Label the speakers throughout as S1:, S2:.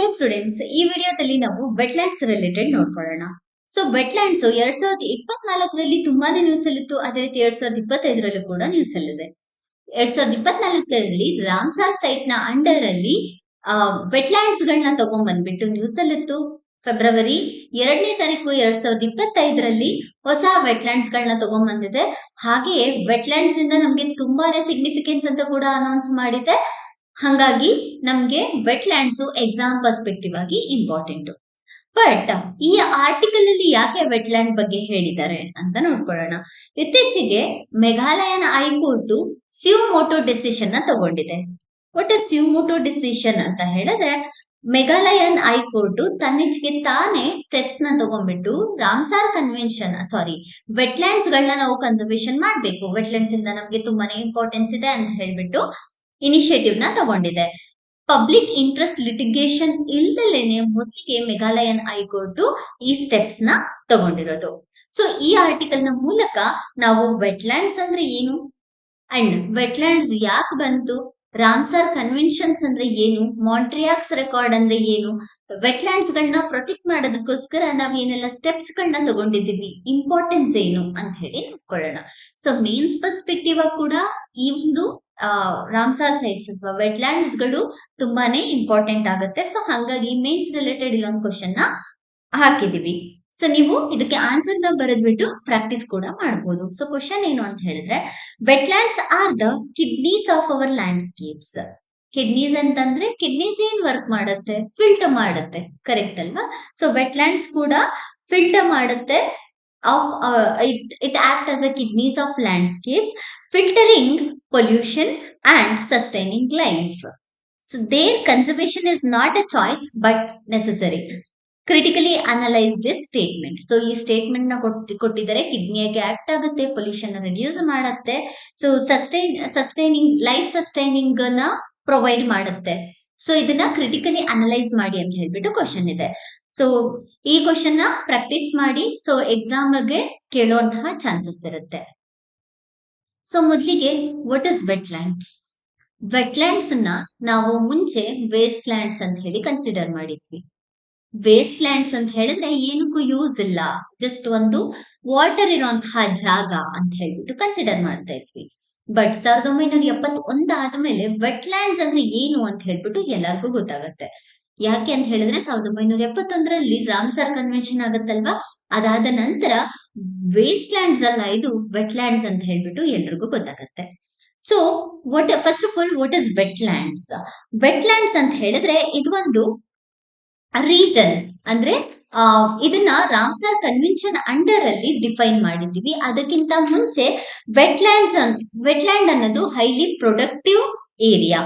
S1: ಹೇ students, ಈ ವಿಡಿಯೋದಲ್ಲಿ ನಾವು ವೆಟ್ಲ್ಯಾಂಡ್ಸ್ ರಿಲೇಟೆಡ್ ನೋಡ್ಕೊಳ್ಳೋಣ. ಸೊ ವೆಟ್ಲ್ಯಾಂಡ್ಸ್ 2024ರಲ್ಲಿ ತುಂಬಾನೇ ನ್ಯೂಸ್ ಅಲ್ಲಿತ್ತು. ಅದೇ ರೀತಿ 2025ರಲ್ಲೂ ಕೂಡ ನ್ಯೂಸ್ ಅಲ್ಲಿದೆ. 2024ರಲ್ಲಿ ರಾಮ್ಸಾರ್ ಸೈಟ್ ನ ಅಂಡರ್ ಅಲ್ಲಿ ವೆಟ್ಲ್ಯಾಂಡ್ಸ್ ಗಳನ್ನ ತಗೊಂಡ್ಬಂದ್ಬಿಟ್ಟು ನ್ಯೂಸ್ ಅಲ್ಲಿತ್ತು. ಫೆಬ್ರವರಿ 2ನೇ ತಾರೀಕು 2025ರಲ್ಲಿ ಹೊಸ ವೆಟ್ಲ್ಯಾಂಡ್ಸ್ ಗಳನ್ನ ತಗೊಂಡ್ಬಂದಿದೆ. ಹಾಗೆಯೇ ವೆಟ್ಲ್ಯಾಂಡ್ಸ್ ಇಂದ ನಮ್ಗೆ ತುಂಬಾನೇ ಸಿಗ್ನಿಫಿಕೆನ್ಸ್ ಅಂತ ಕೂಡ ಅನೌನ್ಸ್ ಮಾಡಿದೆ. ಹಾಗಾಗಿ ನಮ್ಗೆ ವೆಟ್ಲ್ಯಾಂಡ್ಸ್ ಎಕ್ಸಾಮ್ ಪರ್ಸ್ಪೆಕ್ಟಿವ್ ಆಗಿ ಇಂಪಾರ್ಟೆಂಟ್. ಬಟ್ ಈ ಆರ್ಟಿಕಲ್ ಅಲ್ಲಿ ಯಾಕೆ ವೆಟ್ಲ್ಯಾಂಡ್ ಬಗ್ಗೆ ಹೇಳಿದ್ದಾರೆ ಅಂತ ನೋಡ್ಕೊಳ್ಳೋಣ. ಇತ್ತೀಚೆಗೆ ಮೇಘಾಲಯನ ಹೈಕೋರ್ಟ್ ಸ್ಯೂಮೋಟೋ ಡಿಸಿಷನ್ ನ ತಗೊಂಡಿದೆ. ಒಟ್ಟು ಸ್ಯೂಮೋಟೋ ಡಿಸಿಷನ್ ಅಂತ ಹೇಳಿದ್ರೆ ಮೇಘಾಲಯನ್ ಹೈಕೋರ್ಟ್ ತನ್ನಿಚ್ಚಿಗೆ ತಾನೇ ಸ್ಟೆಪ್ಸ್ ನ ತಗೊಂಡ್ಬಿಟ್ಟು ರಾಮ್ಸಾರ್ ಕನ್ವೆನ್ಷನ್ ವೆಟ್ಲ್ಯಾಂಡ್ಸ್ ಗಳನ್ನ ನಾವು ಕನ್ಸರ್ವೇಶನ್ ಮಾಡ್ಬೇಕು, ವೆಟ್ಲ್ಯಾಂಡ್ಸ್ ಇಂದ ನಮ್ಗೆ ತುಂಬಾನೇ ಇಂಪಾರ್ಟೆನ್ಸ್ ಇದೆ ಅಂತ ಹೇಳ್ಬಿಟ್ಟು ಇನಿಷಿಯೇಟಿವ್ ನ ತಗೊಂಡಿದೆ. ಪಬ್ಲಿಕ್ ಇಂಟ್ರೆಸ್ಟ್ ಲಿಟಿಗೇಷನ್ ಇಲ್ದಲೇನೆ ಮೊದಲಿಗೆ ಮೇಘಾಲಯನ್ ಹೈಕೋರ್ಟ್ ಈ ಸ್ಟೆಪ್ಸ್ ನ ತಗೊಂಡಿರೋದು. ಸೊ ಈ ಆರ್ಟಿಕಲ್ ನ ಮೂಲಕ ನಾವು ವೆಟ್ಲ್ಯಾಂಡ್ಸ್ ಅಂದ್ರೆ ಏನು ಅಂಡ್ ವೆಟ್ಲ್ಯಾಂಡ್ಸ್ ಯಾಕೆ ಬಂತು, ರಾಮ್ಸಾರ್ ಕನ್ವೆನ್ಷನ್ಸ್ ಅಂದ್ರೆ ಏನು, ಮಾಂಟ್ರಿಯಾಕ್ಸ್ ರೆಕಾರ್ಡ್ ಅಂದ್ರೆ ಏನು, ವೆಟ್ಲ್ಯಾಂಡ್ಸ್ ಗಳನ್ನ ಪ್ರೊಟೆಕ್ಟ್ ಮಾಡೋದಕ್ಕೋಸ್ಕರ ನಾವ್ ಏನೆಲ್ಲ ಸ್ಟೆಪ್ಸ್ ಗಳನ್ನ ತಗೊಂಡಿದ್ದೀವಿ, ಇಂಪಾರ್ಟೆನ್ಸ್ ಏನು ಅಂತ ಹೇಳಿ ನೋಡ್ಕೊಳ್ಳೋಣ. ಸೊ ಮೇನ್ಸ್ ಪರ್ಸ್ಪೆಕ್ಟಿವ್ ಕೂಡ ಈ ಒಂದು ರಾಮ್ಸಾರ್ ಸೈಟ್ಸ್ ಅಥವಾ ವೆಟ್ಲ್ಯಾಂಡ್ಸ್ ಗಳು ತುಂಬಾನೇ ಇಂಪಾರ್ಟೆಂಟ್ ಆಗುತ್ತೆ. ಸೊ ಹಾಗಾಗಿ ಮೇನ್ಸ್ ರಿಲೇಟೆಡ್ ಇಲ್ಲೊಂದು ಕ್ವಶನ್ ನ ಹಾಕಿದೀವಿ. ಸೊ ನೀವು ಇದಕ್ಕೆ ಆನ್ಸರ್ ನ ಬರೆದ್ಬಿಟ್ಟು ಪ್ರಾಕ್ಟೀಸ್ ಕೂಡ ಮಾಡಬಹುದು. ಸೊ ಕ್ವಶನ್ ಏನು ಅಂತ ಹೇಳಿದ್ರೆ, wetlands are the kidneys of our landscapes. Kidneys ಅಂತಂದ್ರೆ ಕಿಡ್ನೀಸ್ ಏನ್ ವರ್ಕ್ ಮಾಡುತ್ತೆ, ಫಿಲ್ಟರ್ ಮಾಡುತ್ತೆ, ಕರೆಕ್ಟ್ ಅಲ್ವಾ? ಸೊ ವೆಟ್ಲ್ಯಾಂಡ್ಸ್ ಕೂಡ ಫಿಲ್ಟರ್ ಮಾಡುತ್ತೆ. It act as a kidneys of landscapes, filtering pollution and sustaining life. So their conservation is not a choice but necessary. Critically analyze this statement. So ಈ statement ನ ಕೊಟ್ಟಿದ್ದಾರೆ. ಕಿಡ್ನಿಯಾಗೆ act ಆಗುತ್ತೆ, pollution reduce ಮಾಡುತ್ತೆ, so life sustaining ನ provide ಮಾಡುತ್ತೆ. So ಇದನ್ನ critically analyse ಮಾಡಿ ಅಂತ ಹೇಳ್ಬಿಟ್ಟು ಕ್ವಶನ್ ಇದೆ. ಸೊ ಈ ಕ್ವಶನ್ ನ ಪ್ರಾಕ್ಟೀಸ್ ಮಾಡಿ. ಸೊ ಎಕ್ಸಾಮ್ಗೆ ಕೇಳುವಂತಹ ಚಾನ್ಸಸ್ ಇರುತ್ತೆ. ಸೊ ಮೊದಲಿಗೆ ವಾಟ್ ಇಸ್ ವೆಟ್ಲ್ಯಾಂಡ್ಸ್? ವೆಟ್ಲ್ಯಾಂಡ್ಸ್ ನ ನಾವು ಮುಂಚೆ ವೇಸ್ಟ್ ಲ್ಯಾಂಡ್ಸ್ ಅಂತ ಹೇಳಿ ಕನ್ಸಿಡರ್ ಮಾಡಿದ್ವಿ. ವೇಸ್ಟ್ ಲ್ಯಾಂಡ್ಸ್ ಅಂತ ಹೇಳಿದ್ರೆ ಏನಕ್ಕೂ ಯೂಸ್ ಇಲ್ಲ, ಜಸ್ಟ್ ಒಂದು ವಾಟರ್ ಇರುವಂತಹ ಜಾಗ ಅಂತ ಹೇಳ್ಬಿಟ್ಟು ಕನ್ಸಿಡರ್ ಮಾಡ್ತಾ ಇದ್ವಿ. ಬಟ್ 1971 ಆದ್ಮೇಲೆ ವೆಟ್ಲ್ಯಾಂಡ್ಸ್ ಅಂದ್ರೆ ಏನು ಅಂತ ಹೇಳ್ಬಿಟ್ಟು ಎಲ್ಲರಿಗೂ ಗೊತ್ತಾಗತ್ತೆ. ಯಾಕೆ ಅಂತ ಹೇಳಿದ್ರೆ 1971ರಲ್ಲಿ ರಾಮ್ಸಾರ್ ಕನ್ವೆನ್ಷನ್ ಆಗುತ್ತಲ್ವಾ, ಅದಾದ ನಂತರ ವೇಸ್ಟ್ ಲ್ಯಾಂಡ್ಸ್ ಅಲ್ಲ, ಇದು ವೆಟ್ಲ್ಯಾಂಡ್ಸ್ ಅಂತ ಹೇಳ್ಬಿಟ್ಟು ಎಲ್ರಿಗೂ ಗೊತ್ತಾಗತ್ತೆ. So first of all what is wetlands? Wetlands ಅಂತ ಹೇಳಿದ್ರೆ ಇದು ಒಂದು ರೀಜನ್, ಅಂದ್ರೆ ಇದನ್ನ ರಾಮ್ಸಾರ್ ಕನ್ವೆನ್ಷನ್ ಅಂಡರ್ ಅಲ್ಲಿ ಡಿಫೈನ್ ಮಾಡಿದ್ದೀವಿ. ಅದಕ್ಕಿಂತ ಮುಂಚೆ ವೆಟ್ಲ್ಯಾಂಡ್ ಅನ್ನೋದು ಹೈಲಿ ಪ್ರೊಡಕ್ಟಿವ್ ಏರಿಯಾ,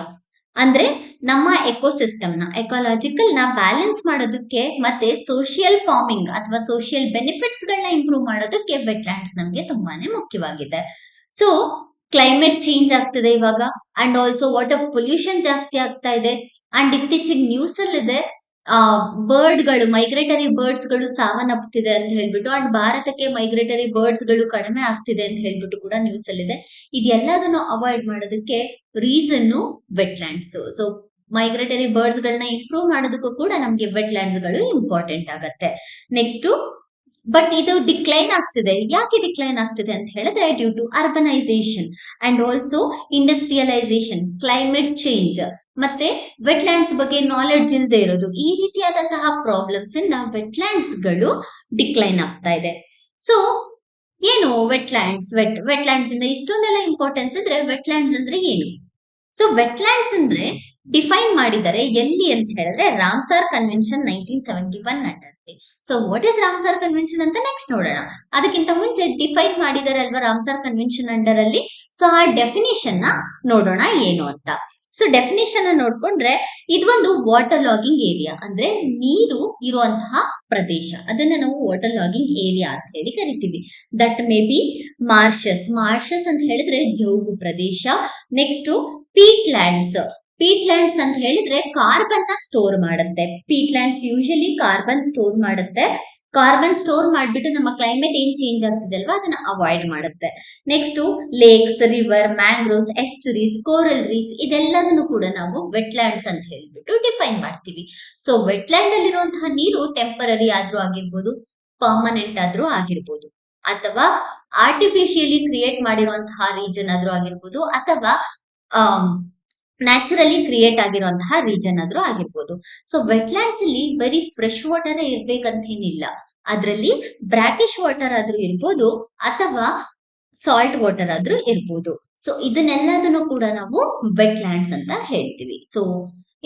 S1: ಅಂದ್ರೆ ನಮ್ಮ ಎಕೋಸಿಸ್ಟಮ್ ನ ಎಕಾಲಜಿಕಲ್ ನ ಬ್ಯಾಲೆನ್ಸ್ ಮಾಡೋದಕ್ಕೆ ಮತ್ತೆ ಸೋಷಿಯಲ್ ಫಾರ್ಮಿಂಗ್ ಅಥವಾ ಸೋಷಿಯಲ್ ಬೆನಿಫಿಟ್ಸ್ ಗಳನ್ನ ಇಂಪ್ರೂವ್ ಮಾಡೋದಕ್ಕೆ ವೆಟ್ಲ್ಯಾಂಡ್ಸ್ ನಮ್ಗೆ ತುಂಬಾನೇ ಮುಖ್ಯವಾಗಿದೆ. ಸೊ ಕ್ಲೈಮೇಟ್ ಚೇಂಜ್ ಆಗ್ತಿದೆ ಇವಾಗ, ಅಂಡ್ ಆಲ್ಸೋ ವಾಟರ್ ಪೊಲ್ಯೂಷನ್ ಜಾಸ್ತಿ ಆಗ್ತಾ ಇದೆ. ಅಂಡ್ ಇತ್ತೀಚೆಗೆ ನ್ಯೂಸ್ ಅಲ್ಲಿದೆ ಬರ್ಡ್ಗಳು, ಮೈಗ್ರೇಟರಿ ಬರ್ಡ್ಸ್ ಗಳು ಸಾವನ್ನಪ್ತಿದೆ ಅಂತ ಹೇಳ್ಬಿಟ್ಟು, ಅಂಡ್ ಭಾರತಕ್ಕೆ ಮೈಗ್ರೇಟರಿ ಬರ್ಡ್ಸ್ ಗಳು ಕಡಿಮೆ ಆಗ್ತಿದೆ ಅಂತ ಹೇಳ್ಬಿಟ್ಟು ಕೂಡ ನ್ಯೂಸ್ ಅಲ್ಲಿದೆ. ಇದೆಲ್ಲದನ್ನು ಅವಾಯ್ಡ್ ಮಾಡೋದಕ್ಕೆ reason wetlands. So migratory birds ಗಳನ್ನ ಇಂಪ್ರೂವ್ ಮಾಡೋದಕ್ಕೂ ಕೂಡ ನಮ್ಗೆ ವೆಟ್ಲ್ಯಾಂಡ್ಸ್ ಗಳು ಇಂಪಾರ್ಟೆಂಟ್ ಆಗತ್ತೆ. ನೆಕ್ಸ್ಟ್, ಬಟ್ ಇದು ಡಿಕ್ಲೈನ್ ಆಗ್ತಿದೆ. ಯಾಕೆ ಡಿಕ್ಲೈನ್ ಆಗ್ತಿದೆ ಅಂತ ಹೇಳಿದ್ರೆ due to urbanisation and also industrialisation, climate change, ಮತ್ತೆ ವೆಟ್ಲ್ಯಾಂಡ್ಸ್ ಬಗ್ಗೆ ನಾಲೆಡ್ಜ್ ಇಲ್ಲದೆ ಇರೋದು, ಈ ರೀತಿಯಾದಂತಹ ಪ್ರಾಬ್ಲಮ್ಸ್ ಇಂದ ವೆಟ್ಲ್ಯಾಂಡ್ಸ್ ಗಳು ಡಿಕ್ಲೈನ್ ಆಗ್ತಾ ಇದೆ. ಸೊ ಏನು ವೆಟ್ಲ್ಯಾಂಡ್ಸ್ ಇಂದ ಇಷ್ಟೊಂದೆಲ್ಲ ಇಂಪಾರ್ಟೆನ್ಸ್ ಅಂದ್ರೆ ವೆಟ್ಲ್ಯಾಂಡ್ಸ್ ಅಂದ್ರೆ ಏನು? ಸೊ ವೆಟ್ಲ್ಯಾಂಡ್ಸ್ ಅಂದ್ರೆ ಡಿಫೈನ್ ಮಾಡಿದ್ದಾರೆ ಎಲ್ಲಿ ಅಂತ ಹೇಳಿದ್ರೆ Ramsar convention 1971 under. So what is Ramsar convention ಅಂತ ನೆಕ್ಸ್ಟ್ ನೋಡೋಣ. ಅದಕ್ಕಿಂತ ಮುಂಚೆ ಡಿಫೈನ್ ಮಾಡಿದ್ದಾರೆ ಅಲ್ವಾ ರಾಮ್ಸಾರ್ ಕನ್ವೆನ್ಷನ್ ಅಂಡರ್ ಅಲ್ಲಿ. ಸೊ ಆ ಡೆಫಿನೇಷನ್ ನ ನೋಡೋಣ ಏನು ಅಂತ. ಸೊ ಡೆಫಿನೇಷನ್ ನೋಡ್ಕೊಂಡ್ರೆ ಇದೊಂದು ವಾಟರ್ ಲಾಗಿಂಗ್ ಏರಿಯಾ, ಅಂದ್ರೆ ನೀರು ಇರುವಂತಹ ಪ್ರದೇಶ, ಅದನ್ನ ನಾವು ವಾಟರ್ ಲಾಗಿಂಗ್ ಏರಿಯಾ ಅಂತ ಹೇಳಿ ಕರಿತೀವಿ. ದಟ್ ಮೇ ಬಿ ಮಾರ್ಷಸ್ ಅಂತ ಹೇಳಿದ್ರೆ ಜೌಗು ಪ್ರದೇಶ. ನೆಕ್ಸ್ಟ್ ಪೀಟ್ ಲ್ಯಾಂಡ್ಸ್ ಅಂತ ಹೇಳಿದ್ರೆ ಕಾರ್ಬನ್ ನ ಸ್ಟೋರ್ ಮಾಡುತ್ತೆ. Peat lands usually carbon store ಮಾಡುತ್ತೆ. ಕಾರ್ಬನ್ ಸ್ಟೋರ್ ಮಾಡ್ಬಿಟ್ಟು ನಮ್ಮ ಕ್ಲೈಮೇಟ್ ಏನ್ ಚೇಂಜ್ ಆಗ್ತಿದೆ ಅಲ್ವಾ ಅದನ್ನ ಅವಾಯ್ಡ್ ಮಾಡುತ್ತೆ. Next lakes, river, mangroves, estuaries, coral reef ಇದೆಲ್ಲದನ್ನು ಕೂಡ ನಾವು ವೆಟ್ಲ್ಯಾಂಡ್ಸ್ ಅಂತ ಹೇಳ್ಬಿಟ್ಟು ಡಿಫೈನ್ ಮಾಡ್ತೀವಿ. ಸೊ ವೆಟ್ಲ್ಯಾಂಡ್ ಅಲ್ಲಿರುವಂತಹ ನೀರು ಟೆಂಪರರಿ ಆದ್ರೂ ಆಗಿರ್ಬೋದು, ಪರ್ಮನೆಂಟ್ ಆದ್ರೂ ಆಗಿರ್ಬೋದು, ಅಥವಾ ಆರ್ಟಿಫಿಷಿಯಲಿ ಕ್ರಿಯೇಟ್ ಮಾಡಿರುವಂತಹ ರೀಜನ್ ಆದ್ರೂ ಆಗಿರ್ಬೋದು, ಅಥವಾ ನ್ಯಾಚುರಲಿ ಕ್ರಿಯೇಟ್ ಆಗಿರುವಂತಹ ರೀಜನ್ ಆದ್ರೂ ಆಗಿರ್ಬೋದು. ಸೊ ವೆಟ್ಲ್ಯಾಂಡ್ಸ್ ಅಲ್ಲಿ ಬರೀ ಫ್ರೆಶ್ ವಾಟರ್ ಇರ್ಬೇಕಂತ ಏನಿಲ್ಲ, ಅದರಲ್ಲಿ ಬ್ರಾಕಿಶ್ ವಾಟರ್ ಆದ್ರೂ ಇರ್ಬೋದು ಅಥವಾ ಸಾಲ್ಟ್ ವಾಟರ್ ಆದ್ರೂ ಇರ್ಬೋದು. ಸೊ ಇದನ್ನೆಲ್ಲದನ್ನು ಕೂಡ ನಾವು ವೆಟ್ಲ್ಯಾಂಡ್ಸ್ ಅಂತ ಹೇಳ್ತೀವಿ. ಸೊ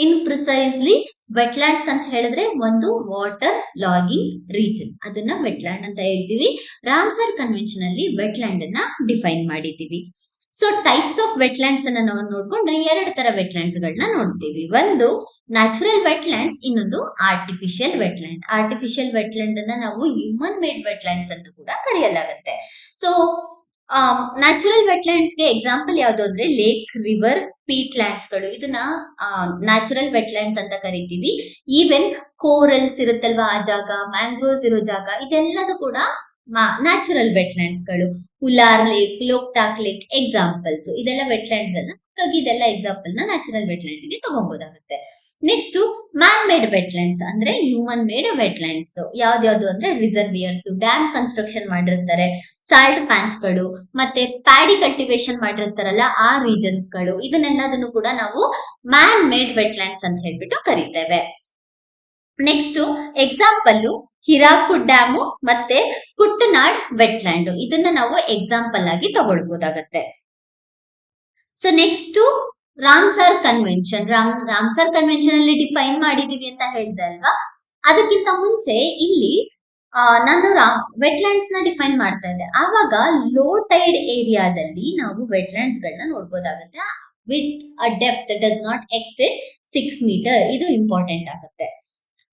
S1: ಇನ್ ಪ್ರಿಸೈಸ್ಲಿ ವೆಟ್ಲ್ಯಾಂಡ್ಸ್ ಅಂತ ಹೇಳಿದ್ರೆ ಒಂದು ವಾಟರ್ ಲಾಗಿಂಗ್ ರೀಜನ್, ಅದನ್ನ ವೆಟ್ಲ್ಯಾಂಡ್ ಅಂತ ಹೇಳ್ತೀವಿ. ರಾಮ್ಸರ್ ಕನ್ವೆನ್ಷನ್ ಅಲ್ಲಿ ವೆಟ್ಲ್ಯಾಂಡ್ ಅನ್ನ ಡಿಫೈನ್ ಮಾಡಿದ್ದೀವಿ. ಸೊ ಟೈಪ್ಸ್ ಆಫ್ ವೆಟ್ಲ್ಯಾಂಡ್ಸ್ ಅನ್ನ ನಾವು ನೋಡ್ಕೊಂಡ್ರೆ 2 ತರ ವೆಟ್ಲ್ಯಾಂಡ್ಸ್ ಗಳನ್ನ ನೋಡ್ತೀವಿ. ಒಂದು ನ್ಯಾಚುರಲ್ ವೆಟ್ಲ್ಯಾಂಡ್ಸ್, ಇನ್ನೊಂದು ಆರ್ಟಿಫಿಷಿಯಲ್ ವೆಟ್ಲ್ಯಾಂಡ್. ಆರ್ಟಿಫಿಷಿಯಲ್ ವೆಟ್ಲ್ಯಾಂಡ್ ಅನ್ನ ನಾವು ಹ್ಯೂಮನ್ ಮೇಡ್ ವೆಟ್ಲ್ಯಾಂಡ್ಸ್ ಅಂತ ಕೂಡ ಕರೆಯಲಾಗುತ್ತೆ. ಸೊ ನ್ಯಾಚುರಲ್ ವೆಟ್ಲ್ಯಾಂಡ್ಸ್ ಗೆ ಎಕ್ಸಾಂಪಲ್ ಯಾವ್ದು ಅಂದ್ರೆ ಲೇಕ್, ರಿವರ್, ಪೀಟ್ ಲ್ಯಾಂಡ್ಸ್ ಗಳು, ಇದನ್ನ ನ್ಯಾಚುರಲ್ ವೆಟ್ಲ್ಯಾಂಡ್ಸ್ ಅಂತ ಕರಿತೀವಿ. ಈವನ್ ಕೋರಲ್ಸ್ ಇರುತ್ತಲ್ವಾ ಆ ಜಾಗ, ಮ್ಯಾಂಗ್ರೋವ್ಸ್ ಇರೋ ಜಾಗ, ಇದೆಲ್ಲದೂ ಕೂಡ ನ್ಯಾಚುರಲ್ ವೆಟ್ಲ್ಯಾಂಡ್ಸ್ ಗಳು. ಉಲಾರ್ ಲೇಕ್, ಲೋಕ್ಟಾಕ್ ಲೇಕ್ ಎಕ್ಸಾಂಪಲ್ಸ್. ಇದೆಲ್ಲ ವೆಟ್ಲ್ಯಾಂಡ್ಸ್ ಅನ್ನ, ಹಾಗಾಗಿ ಇದೆಲ್ಲ ಎಕ್ಸಾಂಪಲ್ ನ ನ್ಯಾಚುರಲ್ ವೆಟ್ಲ್ಯಾಂಡ್ ಗೆ ತಗೊಬಹುದಾಗುತ್ತೆ. ನೆಕ್ಸ್ಟ್ ಮ್ಯಾನ್ ಮೇಡ್ ವೆಟ್ಲ್ಯಾಂಡ್ಸ್ ಅಂದ್ರೆ ಹ್ಯೂಮನ್ ಮೇಡ್ ವೆಟ್ಲ್ಯಾಂಡ್ಸ್. ಯಾವ್ದ್ಯಾವ್ದು ಅಂದ್ರೆ ರಿಸರ್ವಿಯರ್ಸ್, ಡ್ಯಾಮ್ ಕನ್ಸ್ಟ್ರಕ್ಷನ್ ಮಾಡಿರ್ತಾರೆ, ಸಾಲ್ಟ್ ಪ್ಯಾನ್ಸ್ ಗಳು, ಮತ್ತೆ ಪ್ಯಾಡಿ ಕಲ್ಟಿವೇಶನ್ ಮಾಡಿರ್ತಾರಲ್ಲ ಆ ರೀಜನ್ಸ್ ಗಳು, ಇದನ್ನೆಲ್ಲದನ್ನು ಕೂಡ ನಾವು ಮ್ಯಾನ್ ಮೇಡ್ ವೆಟ್ಲ್ಯಾಂಡ್ಸ್ ಅಂತ ಹೇಳ್ಬಿಟ್ಟು ಕರಿತೇವೆ. ನೆಕ್ಸ್ಟ್ ಎಕ್ಸಾಂಪಲ್ ಹಿರಾಕುಡ್ ಡ್ಯಾಮು ಮತ್ತೆ ಕುಟ್ಟನಾಡ್ ವೆಟ್ಲ್ಯಾಂಡ್, ಇದನ್ನ ನಾವು ಎಕ್ಸಾಂಪಲ್ ಆಗಿ ತಗೊಳ್ಬಹುದಾಗತ್ತೆ. So next Ramsar convention. Ramsar convention ಅಲ್ಲಿ ಡಿಫೈನ್ ಮಾಡಿದೀವಿ ಅಂತ ಹೇಳಿದೆ ಅಲ್ವಾ, ಅದಕ್ಕಿಂತ ಮುಂಚೆ ಇಲ್ಲಿ ನಾನು ವೆಟ್ಲ್ಯಾಂಡ್ಸ್ ನ ಡಿಫೈನ್ ಮಾಡ್ತಾ ಇದ್ದೆ. ಆವಾಗ ಲೋ ಟೈಡ್ ಏರಿಯಾದಲ್ಲಿ ನಾವು ವೆಟ್ಲ್ಯಾಂಡ್ಸ್ ಗಳನ್ನ ನೋಡ್ಬೋದಾಗುತ್ತೆ with a depth does not exceed 6 meter. ಇದು ಇಂಪಾರ್ಟೆಂಟ್ ಆಗುತ್ತೆ.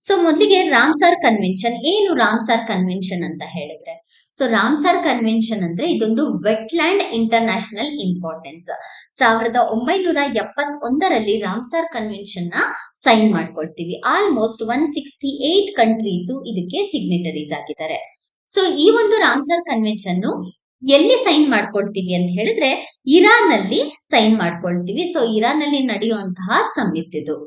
S1: ಸೊ ಮೊದಲಿಗೆ ರಾಮ್ಸರ್ ಕನ್ವೆನ್ಷನ್. ಏನು ರಾಮ್ಸರ್ ಕನ್ವೆನ್ಷನ್ ಅಂತ ಹೇಳಿದ್ರೆ, ಸೊ ರಾಮ್ಸರ್ ಕನ್ವೆನ್ಷನ್ ಅಂದ್ರೆ ಇದೊಂದು ವೆಟ್ಲ್ಯಾಂಡ್ ಇಂಟರ್ನ್ಯಾಷನಲ್ ಇಂಪಾರ್ಟೆನ್ಸ್. 1971ರಲ್ಲಿ ರಾಮ್ಸರ್ ಕನ್ವೆನ್ಷನ್ ನ ಸೈನ್ ಮಾಡ್ಕೊಳ್ತೀವಿ. ಆಲ್ಮೋಸ್ಟ್ 168 ಕಂಟ್ರೀಸ್ ಇದಕ್ಕೆ ಸಿಗ್ನೇಟರೀಸ್ ಆಗಿದ್ದಾರೆ. ಸೊ ಈ ಒಂದು ರಾಮ್ಸರ್ ಕನ್ವೆನ್ಷನ್ ಎಲ್ಲಿ ಸೈನ್ ಮಾಡ್ಕೊಳ್ತೀವಿ ಅಂತ ಹೇಳಿದ್ರೆ ಇರಾನ್ ನಲ್ಲಿ ಸೈನ್ ಮಾಡ್ಕೊಳ್ತೀವಿ. ಸೊ ಇರಾನ್ ನಲ್ಲಿ ನಡೆಯುವಂತಹ ಸಮಿತ್ ಇದು.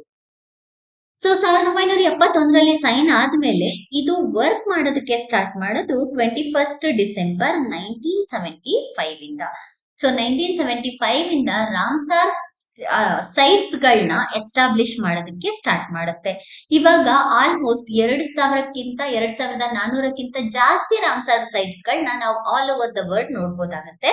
S1: ಸೊ 1971ರಲ್ಲಿ ಸೈನ್ ಆದ್ಮೇಲೆ ಇದು ವರ್ಕ್ ಮಾಡೋದಕ್ಕೆ ಸ್ಟಾರ್ಟ್ ಮಾಡೋದು 21 ಡಿಸೆಂಬರ್ 1975 ಇಂದ. ಸೊ 1975 ಇಂದ ರಾಮ್ಸರ್ ಸೈಟ್ಸ್ ಗಳನ್ನ ಎಸ್ಟಾಬ್ಲಿಷ್ ಮಾಡೋದಕ್ಕೆ ಸ್ಟಾರ್ಟ್ ಮಾಡುತ್ತೆ. ಇವಾಗ ಆಲ್ಮೋಸ್ಟ್ 2400ಕ್ಕಿಂತ ಜಾಸ್ತಿ ರಾಮ್ಸರ್ ಸೈಟ್ಸ್ ಗಳನ್ನ ನಾವು ಆಲ್ ಓವರ್ ದ ವರ್ಲ್ಡ್ ನೋಡ್ಬೋದಾಗತ್ತೆ.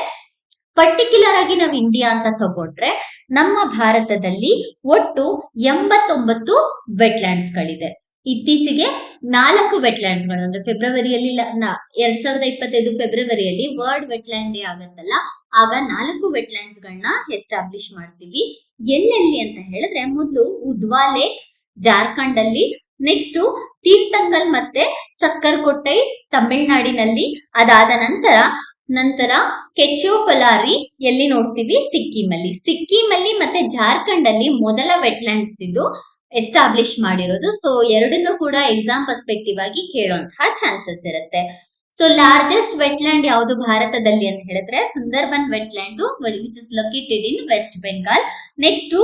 S1: ಪರ್ಟಿಕ್ಯುಲರ್ ಆಗಿ ನಾವು ಇಂಡಿಯಾ ಅಂತ ತಗೊಂಡ್ರೆ ನಮ್ಮ ಭಾರತದಲ್ಲಿ ಒಟ್ಟು 89 ವೆಟ್ಲ್ಯಾಂಡ್ಸ್ ಗಳಿದೆ. ಇತ್ತೀಚೆಗೆ 4 ವೆಟ್ಲ್ಯಾಂಡ್ಸ್ ಗಳು ಅಂದ್ರೆ ಫೆಬ್ರವರಿಯಲ್ಲಿ 2025 ಫೆಬ್ರವರಿಯಲ್ಲಿ ವರ್ಲ್ಡ್ ವೆಟ್ಲ್ಯಾಂಡ್ ಡೇ ಆಗತ್ತಲ್ಲ, ಆಗ 4 ವೆಟ್ಲ್ಯಾಂಡ್ಸ್ ಗಳನ್ನ ಎಸ್ಟಾಬ್ಲಿಷ್ ಮಾಡ್ತೀವಿ. ಎಲ್ಲೆಲ್ಲಿ ಅಂತ ಹೇಳಿದ್ರೆ ಮೊದಲು ಉದ್ವಾ ಲೇಕ್ ಜಾರ್ಖಂಡ್ ಅಲ್ಲಿ, ನೆಕ್ಸ್ಟ್ ತೀರ್ಥಂಗಲ್ ಮತ್ತೆ ಸಕ್ಕರ್ಕೊಟ್ಟೈ ತಮಿಳ್ನಾಡಿನಲ್ಲಿ, ಅದಾದ ನಂತರ ಕೆಚೋಪಲಾರಿ ಎಲ್ಲಿ ನೋಡ್ತೀವಿ ಸಿಕ್ಕಿಂ ಅಲ್ಲಿ ಮತ್ತೆ ಜಾರ್ಖಂಡ್ ಅಲ್ಲಿ ಮೊದಲ ವೆಟ್ಲ್ಯಾಂಡ್ಸ್ ಇದು ಎಸ್ಟಾಬ್ಲಿಷ್ ಮಾಡಿರೋದು. ಸೊ ಎರಡನ್ನೂ ಕೂಡ ಎಕ್ಸಾಮ್ ಪರ್ಸ್ಪೆಕ್ಟಿವ್ ಆಗಿ ಕೇಳುವಂತಹ ಚಾನ್ಸಸ್ ಇರುತ್ತೆ. ಸೊ ಲಾರ್ಜೆಸ್ಟ್ ವೆಟ್ಲ್ಯಾಂಡ್ ಯಾವುದು ಭಾರತದಲ್ಲಿ ಅಂತ ಹೇಳಿದ್ರೆ Sundarban wetland which is located in West Bengal. Next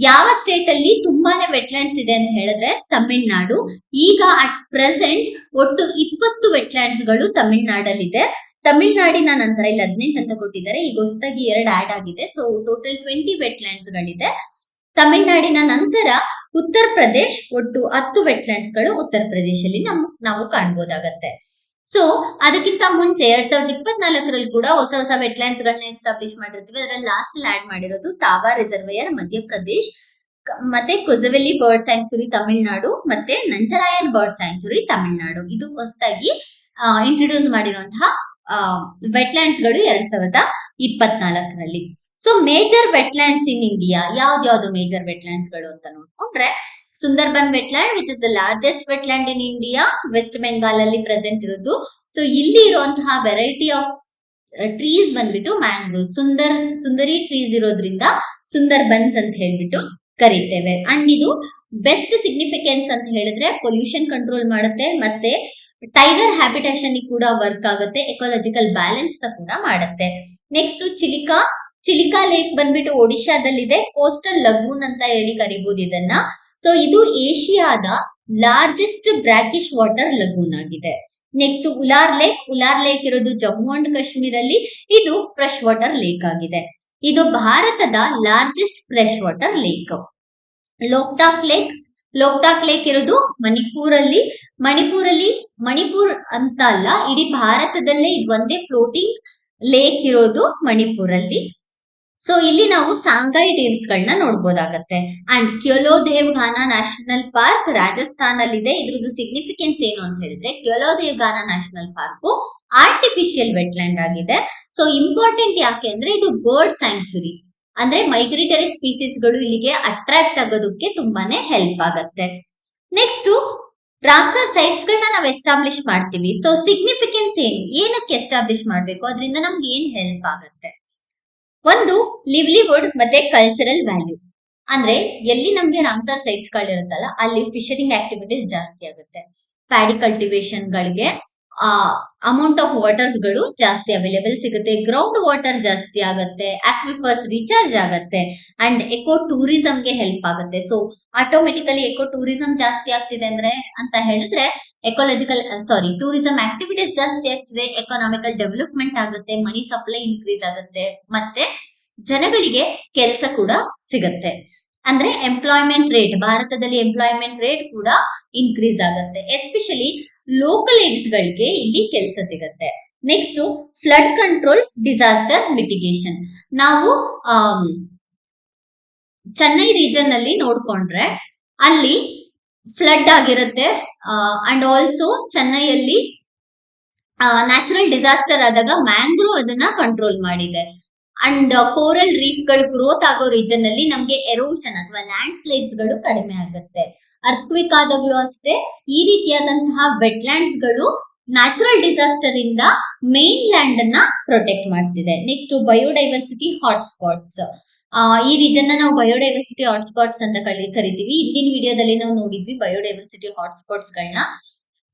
S1: ಯಾವ ಸ್ಟೇಟ್ ಅಲ್ಲಿ ತುಂಬಾನೇ ವೆಟ್ಲ್ಯಾಂಡ್ಸ್ ಇದೆ ಅಂತ ಹೇಳಿದ್ರೆ ತಮಿಳ್ನಾಡು. ಈಗ ಅಟ್ ಪ್ರೆಸೆಂಟ್ ಒಟ್ಟು 20 ವೆಟ್ಲ್ಯಾಂಡ್ಸ್ ಗಳು ತಮಿಳ್ನಾಡಲ್ಲಿದೆ. ತಮಿಳ್ನಾಡಿನ ನಂತರ ಇಲ್ಲಿ 18 ಅಂತ ಕೊಟ್ಟಿದ್ದಾರೆ, ಈಗ ಹೊಸದಾಗಿ 2 ಆಡ್ ಆಗಿದೆ. ಸೊ ಟೋಟಲ್ 20 ವೆಟ್ಲ್ಯಾಂಡ್ಸ್ ಗಳಿದೆ. ತಮಿಳ್ನಾಡಿನ ನಂತರ ಉತ್ತರ ಪ್ರದೇಶ್, ಒಟ್ಟು 10 ವೆಟ್ಲ್ಯಾಂಡ್ಸ್ ಗಳು ಉತ್ತರ ಪ್ರದೇಶಲ್ಲಿ ನಾವು ಕಾಣಬಹುದಾಗತ್ತೆ. ಸೊ ಅದಕ್ಕಿಂತ ಮುಂಚೆ 2024ರಲ್ಲಿ ಕೂಡ ಹೊಸ ವೆಟ್ಲ್ಯಾಂಡ್ಸ್ ಗಳನ್ನ ಎಸ್ಟಾಬ್ಲಿಷ್ ಮಾಡಿರ್ತೀವಿ. ಅದರಲ್ಲಿ ಲಾಸ್ಟ್ ಆಡ್ ಮಾಡಿರೋದು ತಾವಾ ರಿಸರ್ವೇಯರ್ ಮಧ್ಯಪ್ರದೇಶ್, ಮತ್ತೆ ಕೊಜವೆಲಿ ಬರ್ಡ್ ಸ್ಯಾಂಕ್ಚುರಿ ತಮಿಳ್ನಾಡು, ಮತ್ತೆ ನಂಜರಾಯನ್ ಬರ್ಡ್ ಸ್ಯಾಂಕ್ಚುರಿ ತಮಿಳ್ನಾಡು. ಇದು ಹೊಸದಾಗಿ ಇಂಟ್ರೊಡ್ಯೂಸ್ ಮಾಡಿರುವಂತಹ ವೆಟ್ಲ್ಯಾಂಡ್ಸ್ ಗಳು 2024ರಲ್ಲಿ. So major wetlands in India ಯಾವ್ದು ಮೇಜರ್ ವೆಟ್ಲ್ಯಾಂಡ್ಸ್ ಗಳು ಅಂತ ನೋಡ್ಕೊಂಡ್ರೆ Sundarban wetland which is the largest wetland in India, West Bengal ಅಲ್ಲಿ ಪ್ರೆಸೆಂಟ್ ಇರೋದು. ಸೊ ಇಲ್ಲಿ ಇರುವಂತಹ ವೆರೈಟಿ ಆಫ್ ಟ್ರೀಸ್ ಬಂದ್ಬಿಟ್ಟು ಮ್ಯಾಂಗ್ರೋವ್, ಸುಂದರಿ ಟ್ರೀಸ್ ಇರೋದ್ರಿಂದ ಸುಂದರ್ಬನ್ಸ್ ಅಂತ ಹೇಳ್ಬಿಟ್ಟು ಕರಿತೇವೆ. ಅಂಡ್ ಇದು ಬೆಸ್ಟ್ ಸಿಗ್ನಿಫಿಕೆನ್ಸ್ ಅಂತ ಹೇಳಿದ್ರೆ ಪೊಲ್ಯೂಷನ್ ಕಂಟ್ರೋಲ್ ಮಾಡುತ್ತೆ, ಮತ್ತೆ ಟೈಗರ್ ಹ್ಯಾಬಿಟೇಷನ್ ಕೂಡ ವರ್ಕ್ ಆಗುತ್ತೆ, ಎಕಾಲಜಿಕಲ್ ಬ್ಯಾಲೆನ್ಸ್ ಕೂಡ ಮಾಡುತ್ತೆ. ನೆಕ್ಸ್ಟ್ ಚಿಲಿಕಾ ಲೇಕ್ ಬಂದ್ಬಿಟ್ಟು ಒಡಿಶಾದಲ್ಲಿದೆ, ಕೋಸ್ಟಲ್ ಲಗೂನ್ ಅಂತ ಹೇಳಿ ಕರಿಬಹುದು ಇದನ್ನ. ಸೊ ಇದು ಏಷಿಯಾದ ಲಾರ್ಜೆಸ್ಟ್ ಬ್ರಾಕಿಶ್ ವಾಟರ್ ಲಗೂನ್ ಆಗಿದೆ. ನೆಕ್ಸ್ಟ್ ಉಲಾರ್ ಲೇಕ್ ಇರೋದು ಜಮ್ಮು ಅಂಡ್ ಕಾಶ್ಮೀರ್ ಅಲ್ಲಿ, ಇದು ಫ್ರೆಶ್ ವಾಟರ್ ಲೇಕ್ ಆಗಿದೆ. ಇದು ಭಾರತದ largest fresh water lake. Loktak lake ಇರೋದು ಮಣಿಪುರ್ ಅಂತ ಅಲ್ಲ, ಇಡೀ ಭಾರತದಲ್ಲೇ ಇದು ಒಂದೇ ಫ್ಲೋಟಿಂಗ್ ಲೇಕ್ ಇರೋದು ಮಣಿಪುರಲ್ಲಿ. ಸೊ ಇಲ್ಲಿ ನಾವು ಸಾಂಗಾಯಿ ಡೀರ್ಸ್ ಗಳನ್ನ ನೋಡ್ಬೋದಾಗತ್ತೆ. And Keoladeo Ghana national park Rajasthan ಅಲ್ಲಿ ಇದೆ. ಇದ್ರದ್ದು ಸಿಗ್ನಿಫಿಕೆನ್ಸ್ ಏನು ಅಂತ ಹೇಳಿದ್ರೆ, Keoladeo Ghana national park artificial wetland ಆಗಿದೆ. ಸೊ ಇಂಪಾರ್ಟೆಂಟ್ ಯಾಕೆ ಅಂದ್ರೆ ಇದು ಬರ್ಡ್ ಸ್ಯಾಂಕ್ಚುರಿ, ಅಂದ್ರೆ ಮೈಗ್ರೇಟರಿ ಸ್ಪೀಸೀಸ್ ಗಳು ಇಲ್ಲಿಗೆ ಅಟ್ರಾಕ್ಟ್ ಆಗೋದಕ್ಕೆ ತುಂಬಾನೇ ಹೆಲ್ಪ್ ಆಗತ್ತೆ. ನೆಕ್ಸ್ಟ್ ರಾಮ್ಸರ್ ಸೈಟ್ಸ್ ಗಳನ್ನ ನಾವು ಎಸ್ಟಾಬ್ಲಿಷ್ ಮಾಡ್ತೀವಿ. ಸೊ ಸಿಗ್ನಿಫಿಕೆನ್ಸ್ ಏನಕ್ಕೆ ಎಸ್ಟಾಬ್ಲಿಷ್ ಮಾಡ್ಬೇಕು, ಅದರಿಂದ ನಮ್ಗೆ ಏನ್ ಹೆಲ್ಪ್ ಆಗತ್ತೆ? ಒಂದು ಲಿವ್ಲಿಹುಡ್ ಮತ್ತೆ ಕಲ್ಚರಲ್ ವ್ಯಾಲ್ಯೂ. ಅಂದ್ರೆ ಎಲ್ಲಿ ನಮ್ಗೆ ರಾಮ್ಸರ್ ಸೈಟ್ಸ್ ಗಳಿರುತ್ತಲ್ಲ ಅಲ್ಲಿ ಫಿಶರಿಂಗ್ ಆಕ್ಟಿವಿಟೀಸ್ ಜಾಸ್ತಿ ಆಗುತ್ತೆ, ಪ್ಯಾಡಿ ಕಲ್ಟಿವೇಶನ್ ಗಳಿಗೆ ಅಮೌಂಟ್ ಆಫ್ ವಾಟರ್ಸ್ ಗಳು ಜಾಸ್ತಿ ಅವೈಲೇಬಲ್ ಸಿಗುತ್ತೆ, ಗ್ರೌಂಡ್ ವಾಟರ್ ಜಾಸ್ತಿ ಆಗುತ್ತೆ, ಆಕ್ವಿಫರ್ಸ್ ರಿಚಾರ್ಜ್ ಆಗುತ್ತೆ, ಅಂಡ್ ಎಕೋ ಟೂರಿಸಂಗೆ ಹೆಲ್ಪ್ ಆಗುತ್ತೆ. ಸೊ ಆಟೋಮೆಟಿಕಲಿ ಎಕೋ ಟೂರಿಸಂ ಜಾಸ್ತಿ ಆಗ್ತಿದೆ ಅಂದ್ರೆ ಅಂತ ಹೇಳಿದ್ರೆ ಟೂರಿಸಂ ಆಕ್ಟಿವಿಟೀಸ್ ಜಾಸ್ತಿ ಆಗ್ತಿದೆ, ಎಕನಾಮಿಕಲ್ ಡೆವಲಪ್ಮೆಂಟ್ ಆಗುತ್ತೆ, ಮನಿ ಸಪ್ಲೈ ಇನ್ಕ್ರೀಸ್ ಆಗುತ್ತೆ, ಮತ್ತೆ ಜನಗಳಿಗೆ ಕೆಲಸ ಕೂಡ ಸಿಗುತ್ತೆ. ಅಂದ್ರೆ ಭಾರತದಲ್ಲಿ ಎಂಪ್ಲಾಯ್ಮೆಂಟ್ ರೇಟ್ ಕೂಡ ಇನ್ಕ್ರೀಸ್ ಆಗುತ್ತೆ. ಎಸ್ಪೆಷಲಿ ಲೋಕಲ್ ಏಡ್ಸ್ ಗಳಿಗೆ ಇಲ್ಲಿ ಕೆಲಸ ಸಿಗುತ್ತೆ. Next flood control, disaster mitigation. ನಾವು ಚೆನ್ನೈ ರೀಜನ್ ಅಲ್ಲಿ ನೋಡ್ಕೊಂಡ್ರೆ ಅಲ್ಲಿ ಫ್ಲಡ್ ಆಗಿರುತ್ತೆ. ಅಂಡ್ ಆಲ್ಸೋ ಚೆನ್ನೈಯಲ್ಲಿ ನ್ಯಾಚುರಲ್ ಡಿಸಾಸ್ಟರ್ ಆದಾಗ ಮ್ಯಾಂಗ್ರೋವ್ ಅದನ್ನ ಕಂಟ್ರೋಲ್ ಮಾಡಿದೆ. ಅಂಡ್ ಕೋರಲ್ ರೀಫ್ ಗಳು ಗ್ರೋತ್ ಆಗೋ ರೀಜನ್ ಅಲ್ಲಿ ನಮ್ಗೆ ಎರೋಷನ್ ಅಥವಾ ಲ್ಯಾಂಡ್ ಸ್ಲೈಡ್ಸ್ ಗಳು ಕಡಿಮೆ ಆಗುತ್ತೆ. ಅರ್ಥಕ್ವಿಕ್ ಆದಾಗ್ಲೂ ಅಷ್ಟೇ ಈ ರೀತಿಯಾದಂತಹ ವೆಟ್ಲ್ಯಾಂಡ್ಸ್ ಗಳು ನ್ಯಾಚುರಲ್ ಡಿಸಾಸ್ಟರ್ ಇಂದ ಮೇನ್ ಲ್ಯಾಂಡ್ ಅನ್ನ ಪ್ರೊಟೆಕ್ಟ್ ಮಾಡ್ತಿದೆ. Next biodiversity hotspots. ಈ ರೀಜನ್ ನಾವು ಬಯೋಡೈವರ್ಸಿಟಿ ಹಾಟ್ಸ್ಪಾಟ್ಸ್ ಅಂತ ಕರಿತೀವಿ. ಹಿಂದಿನ ವಿಡಿಯೋದಲ್ಲಿ ನಾವು ನೋಡಿದ್ವಿ ಬಯೋಡೈವರ್ಸಿಟಿ ಹಾಟ್ಸ್ಪಾಟ್ಸ್ ಗಳನ್ನ.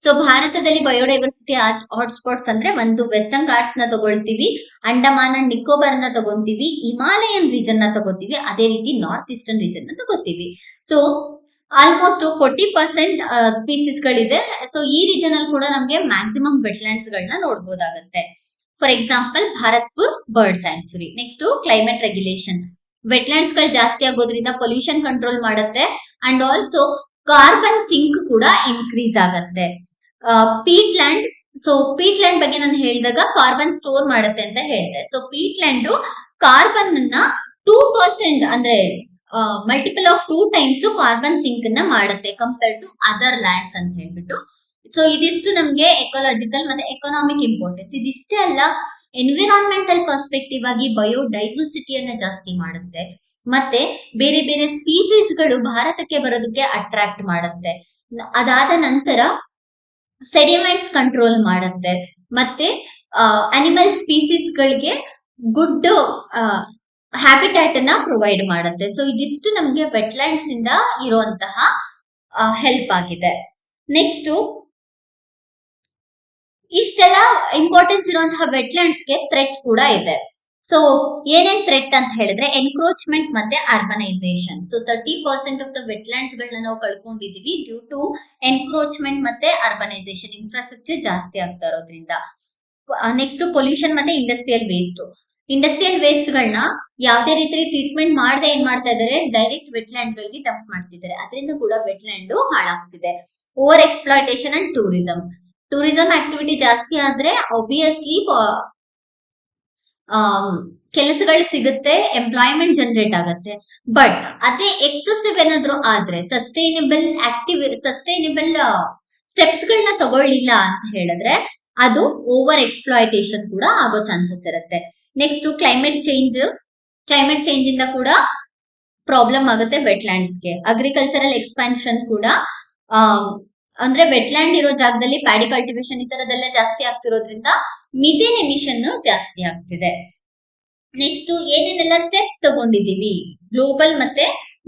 S1: ಸೊ ಭಾರತದಲ್ಲಿ ಬಯೋಡೈವರ್ಸಿಟಿ ಹಾಟ್ಸ್ಪಾಟ್ಸ್ ಅಂದ್ರೆ ಒಂದು ವೆಸ್ಟರ್ನ್ ಘಾಟ್ಸ್ ನ ತಗೊಳ್ತೀವಿ, ಅಂಡಮಾನ್ ಅಂಡ್ ನಿಕೋಬಾರ್ ನ ತಗೊಂತೀವಿ, ಹಿಮಾಲಯನ್ ರೀಜನ್ ನ ತಗೋತೀವಿ, ಅದೇ ರೀತಿ ನಾರ್ತ್ ಈಸ್ಟರ್ನ್ ರೀಜನ್ ನ ತಗೋತೀವಿ. ಸೊ ಆಲ್ಮೋಸ್ಟ್ 40% ಸ್ಪೀಸೀಸ್ ಗಳಿದೆ. ಸೊ ಈ ರೀಜನ್ ಅಲ್ಲಿ ಕೂಡ ನಮ್ಗೆ ಮ್ಯಾಕ್ಸಿಮಮ್ ವೆಟ್ಲ್ಯಾಂಡ್ಸ್ ಗಳನ್ನ ನೋಡ್ಬೋದಾಗತ್ತೆ. For example Bharatpur bird sanctuary. Next climate regulation. Wetlands ಗಳು ಜಾಸ್ತಿ ಆಗೋದ್ರಿಂದ ಪೊಲ್ಯೂಷನ್ ಕಂಟ್ರೋಲ್ ಮಾಡುತ್ತೆ, ಅಂಡ್ ಆಲ್ಸೋ ಕಾರ್ಬನ್ ಸಿಂಕ್ ಕೂಡ ಇನ್ಕ್ರೀಸ್ ಆಗತ್ತೆ. ಪೀಟ್ ಲ್ಯಾಂಡ್ ಬಗ್ಗೆ ನಾನು ಹೇಳಿದಾಗ ಕಾರ್ಬನ್ ಸ್ಟೋರ್ ಮಾಡುತ್ತೆ ಅಂತ ಹೇಳಿದೆ. ಸೊ ಪೀಟ್ ಲ್ಯಾಂಡ್ ಕಾರ್ಬನ್ ಅನ್ನ 2% ಅಂದ್ರೆ multiple of 2 times carbon sink ನ ಮಾಡುತ್ತೆ ಕಂಪೇರ್ ಟು ಅದರ್ ಲ್ಯಾಂಡ್ಸ್ ಅಂತ ಹೇಳ್ಬಿಟ್ಟು. ಸೊ ಇದಿಷ್ಟು ನಮ್ಗೆ ಎಕಾಲಜಿಕಲ್ ಮತ್ತೆ ಎಕನಾಮಿಕ್ ಇಂಪಾರ್ಟೆನ್ಸ್. ಇದಿಷ್ಟೇ ಅಲ್ಲ, ಎನ್ವಿರಾನ್ಮೆಂಟಲ್ ಪರ್ಸ್ಪೆಕ್ಟಿವ್ ಆಗಿ ಬಯೋಡೈವರ್ಸಿಟಿಯನ್ನ ಜಾಸ್ತಿ ಮಾಡುತ್ತೆ, ಮತ್ತೆ ಬೇರೆ ಬೇರೆ ಸ್ಪೀಸೀಸ್ ಗಳು ಭಾರತಕ್ಕೆ ಬರೋದಕ್ಕೆ ಅಟ್ರಾಕ್ಟ್ ಮಾಡುತ್ತೆ. ಅದಾದ ನಂತರ ಸೆಡಿಮೆಂಟ್ಸ್ ಕಂಟ್ರೋಲ್ ಮಾಡುತ್ತೆ, ಮತ್ತೆ ಅನಿಮಲ್ ಸ್ಪೀಸೀಸ್ ಗಳಿಗೆ ಗುಡ್ ಹ್ಯಾಬಿಟ್ಯಾಟ್ ಅನ್ನ ಪ್ರೊವೈಡ್ ಮಾಡುತ್ತೆ. ಸೊ ಇದಿಷ್ಟು ನಮ್ಗೆ ವೆಟ್ಲ್ಯಾಂಡ್ಸ್ ಇಂದ ಇರುವಂತಹ ಹೆಲ್ಪ್ ಆಗಿದೆ. ನೆಕ್ಸ್ಟ್ ಇಷ್ಟೆಲ್ಲ ಇಂಪಾರ್ಟೆನ್ಸ್ ಇರುವಂತಹ ವೆಟ್ಲ್ಯಾಂಡ್ಸ್ ಗೆ ಥ್ರೆಟ್ ಕೂಡ ಇದೆ. ಸೊ ಏನೇನ್ ಥ್ರೆಟ್ ಅಂತ ಹೇಳಿದ್ರೆ ಎನ್ಕ್ರೋಚ್ಮೆಂಟ್ ಮತ್ತೆ urbanisation. So 30% of the wetlands ಗಳನ್ನ ನಾವು ಕಳ್ಕೊಂಡಿದೀವಿ ಡ್ಯೂ ಟು ಎನ್ಕ್ರೋಚ್ಮೆಂಟ್ ಮತ್ತೆ ಅರ್ಬನೈಸೇಷನ್, ಇನ್ಫ್ರಾಸ್ಟ್ರಕ್ಚರ್ ಜಾಸ್ತಿ ಆಗ್ತಾ ಇರೋದ್ರಿಂದ. ನೆಕ್ಸ್ಟ್ ಪೊಲ್ಯೂಷನ್ ಮತ್ತೆ ಇಂಡಸ್ಟ್ರಿಯಲ್ ವೇಸ್ಟ್ ಗಳನ್ನ ಯಾವ್ದೇ ರೀತಿ ಟ್ರೀಟ್ಮೆಂಟ್ ಮಾಡದೆ ಏನ್ ಮಾಡ್ತಾ ಇದಾರೆ, ಡೈರೆಕ್ಟ್ ವೆಟ್ಲ್ಯಾಂಡ್ ಗಳಿಗೆ ಡಂಪ್ ಮಾಡ್ತಿದ್ದಾರೆ. ಅದರಿಂದ ಕೂಡ ವೆಟ್ಲ್ಯಾಂಡ್ ಹಾಳಾಗ್ತಿದೆ. Over exploitation and tourism activity ಜಾಸ್ತಿ ಆದ್ರೆ ಆಬ್ವಿಯಸ್ಲಿ ಕೆಲಸಗಳು ಸಿಗುತ್ತೆ, ಎಂಪ್ಲಾಯ್ಮೆಂಟ್ ಜನರೇಟ್ ಆಗುತ್ತೆ. ಬಟ್ ಅದೇ ಎಕ್ಸೆಸಿವ್ ಏನಾದ್ರು ಆದ್ರೆ ಸಸ್ಟೈನಬಲ್ ಸ್ಟೆಪ್ಸ್ ಗಳನ್ನ ತಗೊಳ್ಳಿಲ್ಲ ಅಂತ ಹೇಳಿದ್ರೆ ಅದು ಓವರ್ ಎಕ್ಸ್ಪ್ಲಾಯ್ಟೇಷನ್ ಕೂಡ ಆಗೋ ಚಾನ್ಸಸ್ ಇರುತ್ತೆ. ನೆಕ್ಸ್ಟ್ ಕ್ಲೈಮೇಟ್ ಚೇಂಜ್ ಇಂದ ಕೂಡ ಪ್ರಾಬ್ಲಮ್ ಆಗುತ್ತೆ ವೆಟ್ಲ್ಯಾಂಡ್ಸ್ಗೆ. ಅಗ್ರಿಕಲ್ಚರಲ್ ಎಕ್ಸ್ಪಾನ್ಷನ್ ಕೂಡ ಅಂದ್ರೆ ವೆಟ್ಲ್ಯಾಂಡ್ ಇರೋ ಜಾಗದಲ್ಲಿ ಪ್ಯಾಡಿ ಕಲ್ಟಿವೇಶನ್ ಈ ತರದೆಲ್ಲ ಜಾಸ್ತಿ ಆಗ್ತಿರೋದ್ರಿಂದ ಮಿಥೇನ್ ಎಮಿಷನ್ ಜಾಸ್ತಿ ಆಗ್ತಿದೆ. ನೆಕ್ಸ್ಟ್ ಏನೇನೆಲ್ಲ ಸ್ಟೆಪ್ಸ್ ತಗೊಂಡಿದೀವಿ, ಗ್ಲೋಬಲ್ ಮತ್ತೆ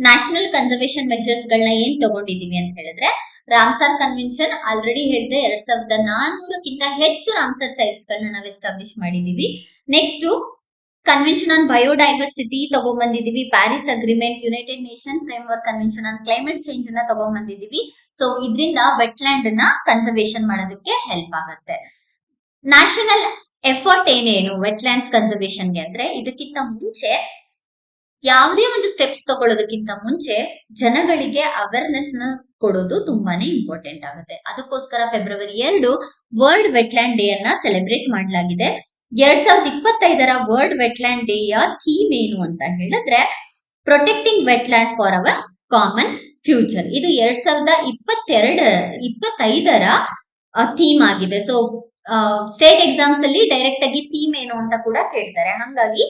S1: ನ್ಯಾಷನಲ್ ಕನ್ಸರ್ವೇಶನ್ ಮೆಷರ್ಸ್ ಗಳನ್ನ ಏನ್ ತಗೊಂಡಿದೀವಿ ಅಂತ ಹೇಳಿದ್ರೆ ರಾಮ್ಸರ್ ಕನ್ವೆನ್ಷನ್ ಆಲ್ರೆಡಿ ಹೇಳಿದೆ 2400ಕ್ಕಿಂತ ಹೆಚ್ಚು ರಾಮ್ಸರ್ ಸೈಟ್ಸ್ ಗಳನ್ನ ನಾವು ಎಸ್ಟಾಬ್ಲಿಷ್ ಮಾಡಿದೀವಿ. ನೆಕ್ಸ್ಟ್ ಕನ್ವೆನ್ಷನ್ ಆನ್ ಬಯೋಡೈವರ್ಸಿಟಿ ತಗೊಂಡ್ಬಂದಿದೀವಿ, Paris agreement, United nation framework convention on climate change ಅನ್ನ ತಗೊಂಡ್ಬಂದಿದೀವಿ. ಸೊ ಇದರಿಂದ ವೆಟ್ಲ್ಯಾಂಡ್ ನ ಕನ್ಸರ್ವೇಷನ್ ಮಾಡೋದಕ್ಕೆ ಹೆಲ್ಪ್ ಆಗುತ್ತೆ. ನ್ಯಾಷನಲ್ ಎಫರ್ಟ್ ಏನೇನು ವೆಟ್ಲ್ಯಾಂಡ್ಸ್ ಕನ್ಸರ್ವೇಷನ್ಗೆ ಅಂದ್ರೆ, ಇದಕ್ಕಿಂತ ಮುಂಚೆ ಯಾವುದೇ ಒಂದು ಸ್ಟೆಪ್ಸ್ ತಗೊಳ್ಳೋದಕ್ಕಿಂತ ಮುಂಚೆ ಜನಗಳಿಗೆ ಅವೇರ್ನೆಸ್ ನ ಕೊಡೋದು ತುಂಬಾನೇ ಇಂಪಾರ್ಟೆಂಟ್ ಆಗುತ್ತೆ. ಅದಕ್ಕೋಸ್ಕರ ಫೆಬ್ರವರಿ 2 ವರ್ಲ್ಡ್ ವೆಟ್ಲ್ಯಾಂಡ್ ಡೇ ಅನ್ನ ಸೆಲೆಬ್ರೇಟ್ ಮಾಡಲಾಗಿದೆ. 2025ರ ವರ್ಲ್ಡ್ ವೆಟ್ಲ್ಯಾಂಡ್ ಡೇ ಯ ಥೀಮ್ ಏನು ಅಂತ ಹೇಳಿದ್ರೆ, protecting wetland for our common future. ಇದು 2025ರ ಥೀಮ್ ಆಗಿದೆ. ಸೊ ಸ್ಟೇಟ್ ಎಕ್ಸಾಮ್ಸ್ ಅಲ್ಲಿ ಡೈರೆಕ್ಟ್ ಆಗಿ ಥೀಮ್ ಏನು ಅಂತ ಕೂಡ ಕೇಳ್ತಾರೆ, ಹಾಗಾಗಿ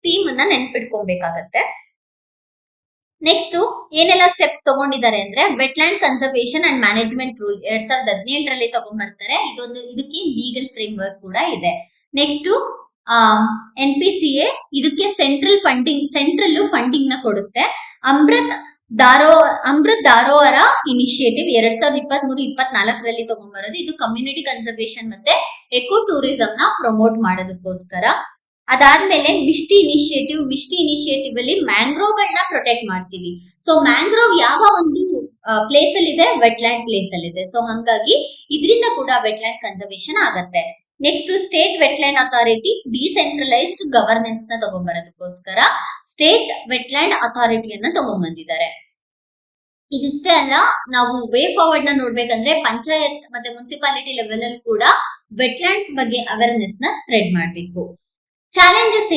S1: ಥೀಮ್ ಅನ್ನ ನೆನ್ಪಿಟ್ಕೊಬೇಕಾಗತ್ತೆ. ನೆಕ್ಸ್ಟ್ ಏನೆಲ್ಲ ಸ್ಟೆಪ್ಸ್ ತಗೊಂಡಿದ್ದಾರೆ ಅಂದ್ರೆ, wetland conservation and management rule 2017ರಲ್ಲಿ ತಗೊಂಡ್ಬರ್ತಾರೆ. ಇದಕ್ಕೆ ಲೀಗಲ್ ಫ್ರೇಮ್ ವರ್ಕ್ ಕೂಡ ಇದೆ. ನೆಕ್ಸ್ಟ್ NPCA ಇದಕ್ಕೆ ಸೆಂಟ್ರಲ್ ಫಂಡಿಂಗ್ ನ ಕೊಡುತ್ತೆ. ಅಮೃತ್ ಧಾರೋಹರ ಇನಿಷಿಯೇಟಿವ್ 2023-24ರಲ್ಲಿ ತಗೊಂಡ್ಬರೋದು. ಇದು ಕಮ್ಯುನಿಟಿ ಕನ್ಸರ್ವೇಷನ್ ಮತ್ತೆ ಎಕೋ ಟೂರಿಸಂ ನ ಪ್ರಮೋಟ್ ಮಾಡೋದಕ್ಕೋಸ್ಕರ. ಅದಾದ್ಮೇಲೆ ಮಿಷ್ಟಿ ಇನಿಷಿಯೇಟಿವ್ ಅಲ್ಲಿ ಮ್ಯಾಂಗ್ರೋವ್ ಗಳನ್ನ ಪ್ರೊಟೆಕ್ಟ್ ಮಾಡ್ತೀವಿ. ಸೊ ಮ್ಯಾಂಗ್ರೋವ್ ಯಾವ ಒಂದು ಪ್ಲೇಸ್ ಅಲ್ಲಿ ಇದೆ, ವೆಟ್ಲ್ಯಾಂಡ್ ಪ್ಲೇಸ್ ಅಲ್ಲಿ ಇದೆ. ಸೊ ಹಂಗಾಗಿ ಇದರಿಂದ ಕೂಡ ವೆಟ್ಲ್ಯಾಂಡ್ ಕನ್ಸರ್ವೇಷನ್ ಆಗತ್ತೆ. Next state wetland authority decentralised governance ನ ತಗೊಂಡ್ಬರೋದಕ್ಕೋಸ್ಕರ ಸ್ಟೇಟ್ ವೆಟ್ಲ್ಯಾಂಡ್ ಅಥಾರಿಟಿಯನ್ನ ತಗೊಂಡ್ಬಂದಿದ್ದಾರೆ. ಇದಿಷ್ಟೇ ಅಲ್ಲ, ನಾವು ವೇ ಫಾರ್ವರ್ಡ್ ನ ನೋಡ್ಬೇಕಂದ್ರೆ ಪಂಚಾಯತ್ ಮತ್ತೆ ಮುನ್ಸಿಪಾಲಿಟಿ ಲೆವೆಲ್ ಅಲ್ಲಿ ಕೂಡ ವೆಟ್ಲ್ಯಾಂಡ್ಸ್ ಬಗ್ಗೆ ಅವೇರ್ನೆಸ್ ನ ಸ್ಪ್ರೆಡ್ ಮಾಡಬೇಕು. ಚಾಲೆಂಜಸ್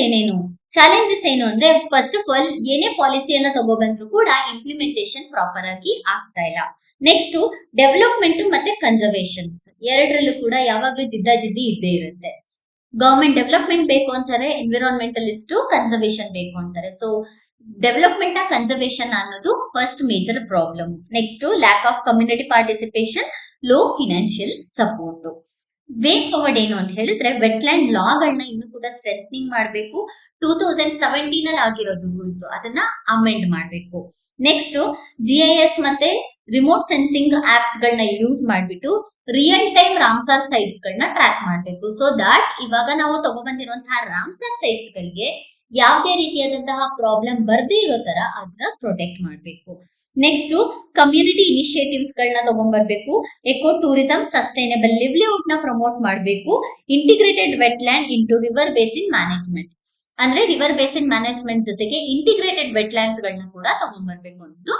S1: ಏನು ಅಂದ್ರೆ, ಫಸ್ಟ್ ಆಫ್ ಆಲ್ ಏನೇ ಪಾಲಿಸಿಯನ್ನ ತಗೊಬಂದ್ರು ಕೂಡ ಇಂಪ್ಲಿಮೆಂಟೇಷನ್ ಪ್ರಾಪರ್ ಆಗಿ ಆಗ್ತಾ ಇಲ್ಲ. ನೆಕ್ಸ್ಟ್ ಡೆವಲಪ್ಮೆಂಟ್ ಮತ್ತೆ ಕನ್ಸರ್ವೇಷನ್ಸ್ ಎರಡರಲ್ಲೂ ಕೂಡ ಯಾವಾಗ್ಲೂ ಜಿದ್ದಿ ಇದ್ದೇ ಇರುತ್ತೆ. ಗವರ್ಮೆಂಟ್ ಡೆವಲಪ್ಮೆಂಟ್ ಬೇಕು ಅಂತಾರೆ, ಎನ್ವಿರಾನ್ಮೆಂಟಲಿಸ್ಟ್ ಕನ್ಸರ್ವೇಷನ್ ಬೇಕು ಅಂತಾರೆ. ಸೊ ಡೆವಲಪ್ಮೆಂಟ್ ಕನ್ಸರ್ವೇಷನ್ ಅನ್ನೋದು first major problem. Next lack of community participation, low financial support. Way forward ಏನು ಅಂತ ಹೇಳಿದ್ರೆ, ವೆಟ್ಲ್ಯಾಂಡ್ ಲಾ ಗಳನ್ನ ಇನ್ನು ಕೂಡ ಸ್ಟ್ರೆಂಥನಿಂಗ್ ಮಾಡಬೇಕು. 2017 ಅಲ್ಲಿ ಆಗಿರೋದು ರೂಲ್ಸ್, ಅದನ್ನ ಅಮೆಂಡ್ ಮಾಡಬೇಕು. ನೆಕ್ಸ್ಟ್ GIS ಮತ್ತೆ ರಿಮೋಟ್ ಸೆನ್ಸಿಂಗ್ ಆಪ್ಸ್ ಗಳನ್ನ ಯೂಸ್ ಮಾಡ್ಬಿಟ್ಟು ರಿಯಲ್ ಟೈಮ್ ರಾಮ್ಸರ್ ಸೈಟ್ಸ್ ಗಳನ್ನ ಟ್ರ್ಯಾಕ್ ಮಾಡಬೇಕು. ಸೊ ದಟ್ ಇವಾಗ ನಾವು ತಗೊಬಂದಿರುವಂತಹ ರಾಮ್ಸರ್ ಸೈಟ್ಸ್ ಗಳಿಗೆ ಯಾವುದೇ ರೀತಿಯಾದಂತಹ ಪ್ರಾಬ್ಲಮ್ ಬರ್ದೇ ಇರೋ ತರ ಅದನ್ನ ಪ್ರೊಟೆಕ್ಟ್ ಮಾಡಬೇಕು. ನೆಕ್ಸ್ಟ್ ಕಮ್ಯುನಿಟಿ ಇನಿಷಿಯೇಟಿವ್ಸ್ ಗಳನ್ನ ತಗೊಂಡ್ಬರ್ಬೇಕು. ಎಕೋ ಟೂರಿಸಂ, ಸಸ್ಟೈನಬಲ್ ಲಿವ್ಲಿಹುಡ್ ನ ಪ್ರಮೋಟ್ ಮಾಡಬೇಕು. Integrated wetland into river basin management, ಅಂದ್ರೆ ರಿವರ್ ಬೇಸಿನ್ ಮ್ಯಾನೇಜ್ಮೆಂಟ್ ಜೊತೆಗೆ ಇಂಟಿಗ್ರೇಟೆಡ್ ವೆಟ್ಲ್ಯಾಂಡ್ಸ್ ಗಳನ್ನ ಕೂಡ ತಗೊಂಡ್ಬರ್ಬೇಕು ಅನ್ನೋದು.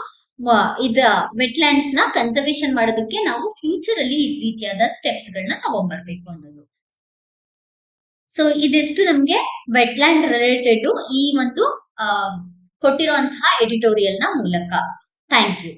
S1: ವೆಟ್ಲ್ಯಾಂಡ್ಸ್ ನ ಕನ್ಸರ್ವೇಷನ್ ಮಾಡೋದಕ್ಕೆ ನಾವು ಫ್ಯೂಚರ್ ಅಲ್ಲಿ ಈ ರೀತಿಯಾದ ಸ್ಟೆಪ್ಸ್ ಗಳನ್ನ ತಗೊಂಡ್ಬರ್ಬೇಕು ಅನ್ನೋದು. ಸೊ ಇದಿಷ್ಟು ನಮ್ಗೆ ವೆಟ್ಲ್ಯಾಂಡ್ ರಿಲೇಟೆಡ್ ಈ ಒಂದು ಕೊಟ್ಟಿರುವಂತಹ ಎಡಿಟೋರಿಯಲ್ ನ ಮೂಲಕ. Thank you.